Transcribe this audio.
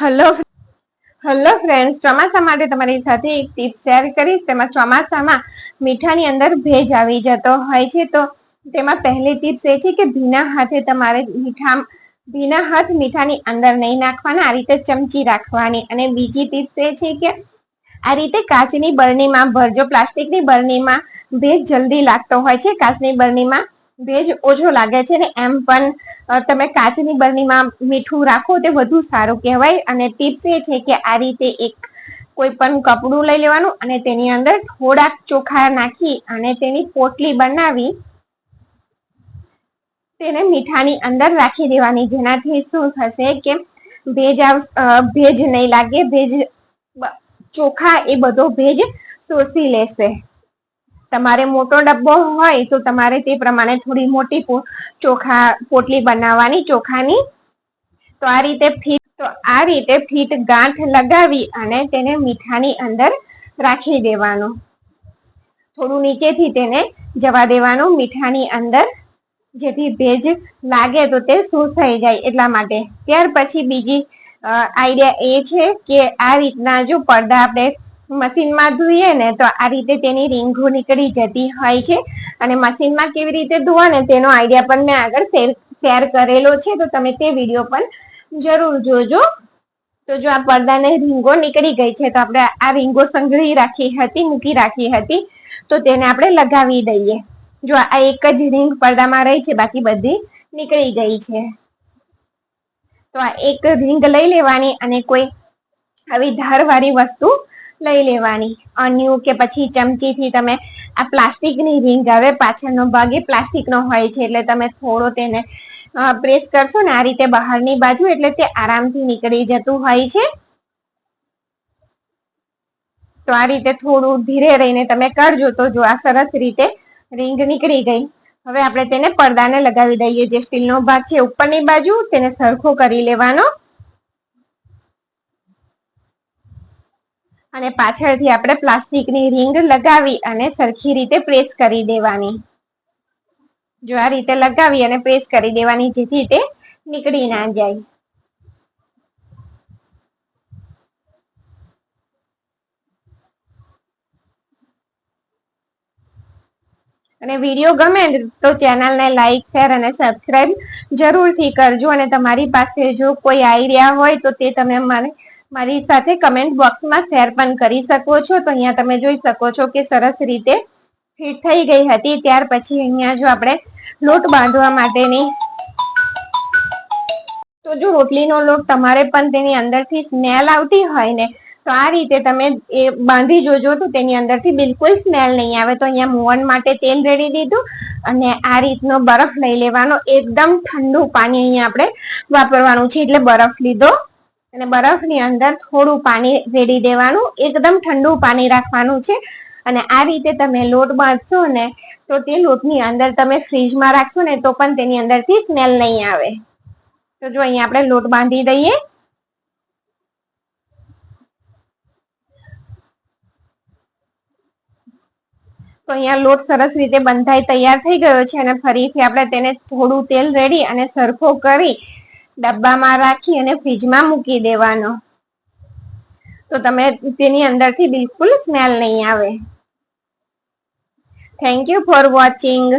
Hello hello friends, ચોમાસા માટે તમારી સાથે એક ટીપ શેર કરીશ. તેમાં ચોમાસામાં મીઠાની અંદર ભેજ આવી જતો હોય છે. તો તેમાં પહેલી ટીપ્સ એ છે કે ભીના હાથે તમારે ભીના હાથ મીઠાની અંદર નહીં નાખવાના, આ રીતે ચમચી રાખવાની. અને બીજી ટીપ્સ એ છે કે આ રીતે કાચની બરણીમાં ભરજો. પ્લાસ્ટિકની બરણીમાં ભેજ જલ્દી લાગતો હોય છે, કાચની બરણીમાં ભેજ ઓછો લાગે છે. ને એમ પણ તમે કાચની બરણીમાં મીઠું રાખો તે વધુ સારું કહેવાય. અને ટીપ્સ એ છે કે આ રીતે એક કોઈ પણ કપડું લઈ લેવાનું અને તેની અંદર થોડાક ચોખા નાખી અને તેની પોટલી બનાવી તેને મીઠાની અંદર રાખી દેવાની. જેનાથી શું થશે કે ભેજ નહીં લાગે, ચોખા એ બધો ભેજ શોષી લેશે. તમારે મોટો ડબ્બો હોય તો તમારે તે પ્રમાણે થોડી મોટી પોટલી બનાવવાની ચોખાની. તો આ રીતે ફીટ ગાંઠ લગાવી અને તેને મીઠાની અંદર રાખી દેવાનું. થોડું નીચેથી તેને જવા દેવાનું મીઠાની અંદર, જેથી ભેજ લાગે તો તે શોષાઈ જાય એટલા માટે. ત્યાર પછી બીજી આઈડિયા એ છે કે આ રીતના જો પડદા આપણે મશીનમાં ધોઈએ ને તો આ રીતે તેની રીંગો નીકળી જતી હોય છે. અને મશીનમાં કેવી રીતે ધોવા ને તેનો આઈડિયા પણ મેં આગળ શેર કરેલો છે, તો તમે તે વિડીયો પણ જરૂર જોજો. તો જો આ પડદાને રીંગો નીકળી ગઈ છે, તો આપણે આ રીંગો મૂકી રાખી હતી, તો તેને આપણે લગાવી દઈએ. જો આ એક જ રીંગ પડદામાં રહી છે, બાકી બધી નીકળી ગઈ છે. તો આ એક રીંગ લઈ લેવાની અને કોઈ આવી ધારવાળી વસ્તુ લઈ લેવાની. અન્યુ કે પછી ચમચીથી તમે આ પ્લાસ્ટિકની રીંગ આવે, પાછળનો ભાગ એ પ્લાસ્ટિકનો હોય છે, એટલે તમે થોડો તેને પ્રેસ કરશો ને આ રીતે બહારની બાજુ, એટલે તે આરામથી નીકળી જતું હોય છે. તો આ રીતે થોડું ધીરે રહીને તમે કરજો. તો જો આ સરસ રીતે રીંગ નીકળી ગઈ. હવે આપણે તેને પડદાને લગાવી દઈએ. જે સ્ટીલનો ભાગ છે ઉપરની બાજુ, તેને સરખો કરી લેવાનો અને પાછળથી આપણે પ્લાસ્ટિકની રીંગ લગાવી અને સરખી રીતે પ્રેસ કરી દેવાની. જો આ રીતે લગાવી અને પ્રેસ કરી દેવાની, જેથી તે નીકળી ના જાય. અને વિડીયો ગમે તો ચેનલને લાઈક, શેર અને સબસ્ક્રાઈબ જરૂરથી કરજો. અને તમારી પાસે જો કોઈ આઈડિયા હોય તો તે તમે મારી સાથે કમેન્ટ બોક્સમાં શેર પણ કરી શકો છો. તો અહીંયા તમે જોઈ શકો છો કે સરસ રીતે ફિટ થઈ ગઈ હતી. ત્યાર પછી અહીંયા જો આપણે લોટ બાંધવા માટેની, તો જો રોટલીનો લોટ તમારે પણ તેની અંદરથી સ્મેલ આવતી હોય ને, તો આ રીતે તમે એ બાંધી જોજો, તો તેની અંદરથી બિલકુલ સ્મેલ નહીં આવે. તો અહીંયા મોવણ માટે તેલ રેડી દીધું અને આ રીતનો બરફ લઈ લેવાનો. એકદમ ઠંડુ પાણી અહીંયા આપણે વાપરવાનું છે, એટલે બરફ લીધો અને બરફની અંદર થોડું પાણી રેડી દેવાનું. એકદમ ઠંડુ પાણી રાખવાનું છે. અને આ રીતે તમે લોટ બાંધશો ને, તો તે લોટની અંદર તમે ફ્રીજમાં રાખશો ને તો પણ તેની અંદરથી સ્મેલ નહીં આવે. તો જો અહીંયા આપણે લોટ બાંધી દઈએ. તો અહીંયા લોટ સરસ રીતે બંધાઈ તૈયાર થઈ ગયો છે. અને ફરીથી આપણે તેને થોડું તેલ રેડી અને સરખો કરી ડબ્બામાં રાખી અને ફ્રીજમાં મૂકી દેવાનો. તો તમે તેની અંદરથી બિલકુલ સ્મેલ નહીં આવે. Thank you for watching.